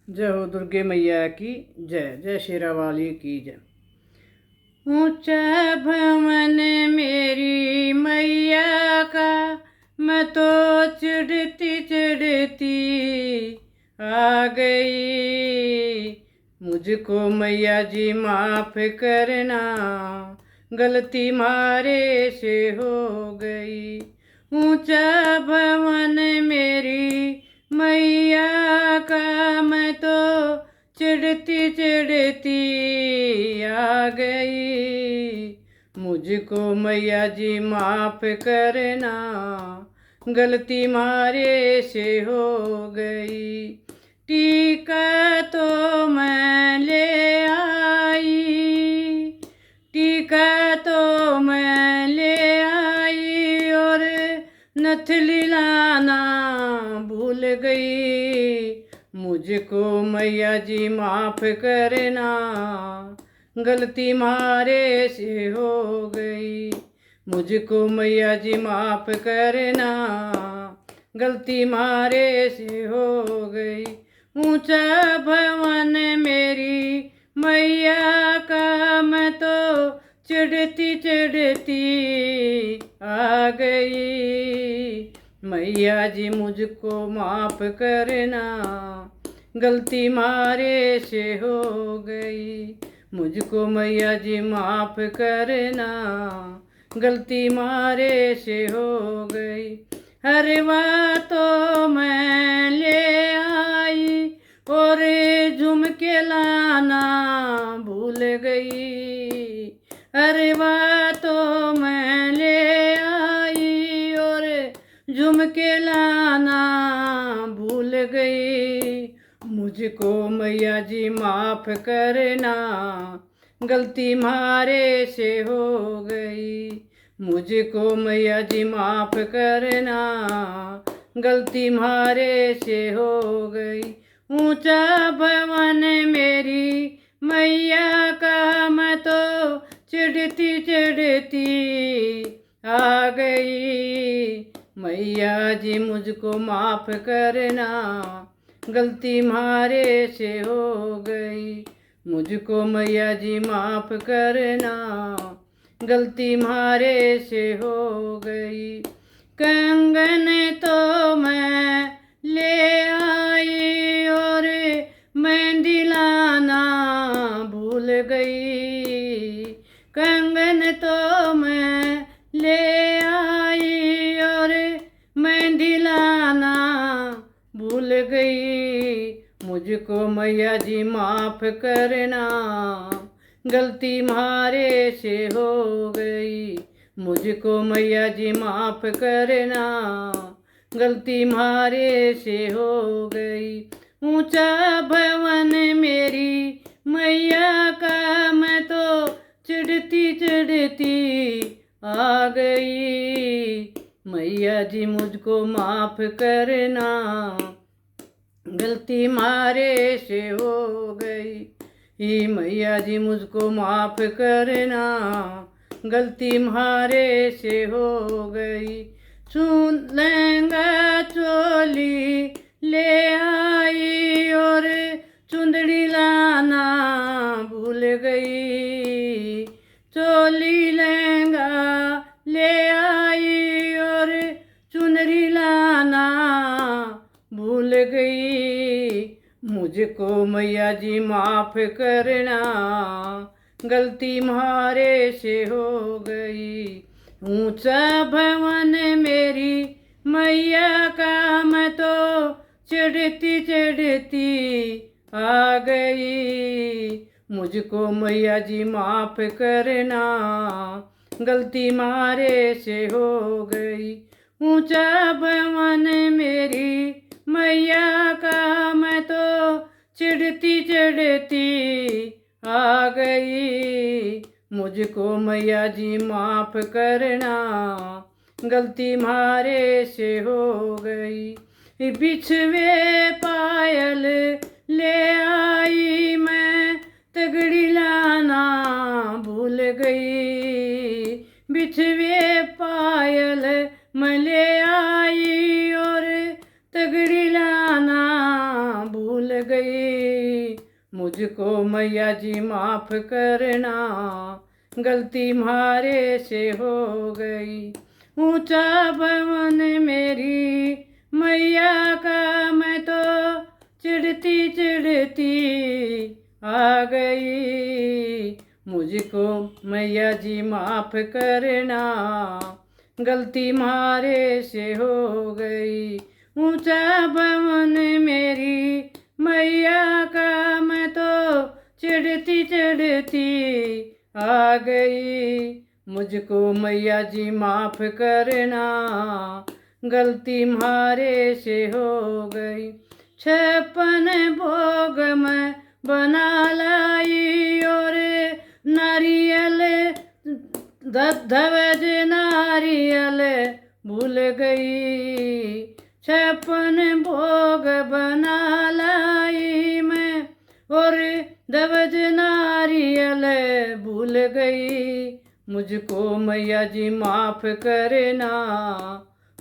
जय हो दुर्गे मैया की जय। जय शेरा वाली की जय। ऊंचा भवन मेरी मैया का, मैं तो चिढ़ती चिढ़ती आ गई। मुझको मैया जी माफ करना, गलती मारे से हो गई। ऊंचा भवन मेरी मैया का, मैं तो चिढ़ती चिढ़ती आ गई। मुझको मैया जी माफ करना, गलती मारे से हो गई। टीका तो मैं ले आई, टीका तो मैं ले आई, और नथली लाना भूल गई। मुझको मैया जी माफ करना, गलती मारे से हो गई। मुझको मैया जी माफ करना, गलती मारे से हो गई। ऊंचा भवन मेरी मैया का, मैं तो चिढ़ती चिढ़ती आ गई। मैया जी मुझको माफ करना, गलती मारे से हो गई। मुझको मैया जी माफ करना, गलती मारे से हो गई। हरवा तो मैं ले आई, और झुमके लाना भूल गई। हरवा तो मैं ले आई, और झुमके लाना भूल गई। मुझको मैया जी माफ करना, गलती मारे से हो गई। मुझको मैया जी माफ करना, गलती मारे से हो गई। ऊंचा भवन मेरी मैया का, मैं तो चिढ़ती चिढ़ती आ गई। मैया जी मुझको माफ करना, गलती मारे से हो गई। मुझको मैया जी माफ करना, गलती मारे से हो गई। कंगन तो मैं ले आई, और मेहंदी लाना भूल गई। कंगन तो मैं ले आई, और मेहंदी लाना भूल गई। मुझको मैया जी माफ करना, गलती मारे से हो गई। मुझको मैया जी माफ करना, गलती मारे से हो गई। ऊंचा भवन मेरी मैया का, मैं तो चिढ़ती चिढ़ती आ गई। मैया जी मुझको माफ करना, गलती मारे से हो गई। मैया जी मुझको माफ करना, गलती मारे से हो गई। सुन लहंगा चोली ले आई, और चुंदड़ी लाना भूल गई। चोली लहंगा ले आई, और चुनरी लाना भूल गई। मुझको मैया जी माफ करना, गलती मारे से हो गई। ऊंचा भवन मेरी मैया का, मैं तो चिढ़ती चिढ़ती आ गई। मुझको मैया जी माफ करना, गलती मारे से हो गई। ऊंचा भवन मेरी मैया का, मैं तो चिढ़ती चिढ़ती आ गई। मुझको मैया जी माफ करना, गलती मारे से हो गई। बिछवे पायल ले आई, मैं तगड़ी लाना भूल गई। बिछवे पायल मैं ले आई, और तगड़ी लाना भूल गई। मुझको मैया जी माफ करना, गलती म्हारे से हो गई। ऊंचा भवन मेरी मैया का, मैं तो चिढ़ती चिढ़ती आ गई। मुझको मैया जी माफ करना, गलती म्हारे से हो गई। ऊंचा भवन मेरी मैया का, मैं तो चिढ़ती चिढ़ती आ गई। मुझको मैया जी माफ करना, गलती म्हारे से हो गई। 56 भोग मैं बना लाई, और नारियल ध्वज नारियल भूल गई। 56 भोग बना लाई मैं, और ध्वज नारियल भूल गई। मुझको मैया जी माफ करना,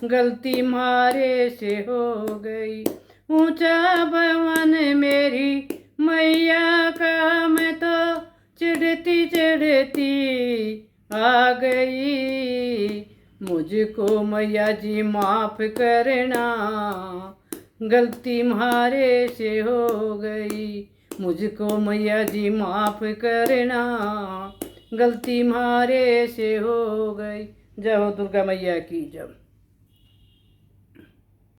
गलती म्हारे से हो गई। ऊंचा भवन मेरी मैया का, मैं तो चिढ़ती चिढ़ती आ गई। मुझको मैया जी माफ करना, गलती म्हारे से हो गई। मुझको मैया जी माफ करना, गलती म्हारे से हो गई। जय हो दुर्गा मैया की जय।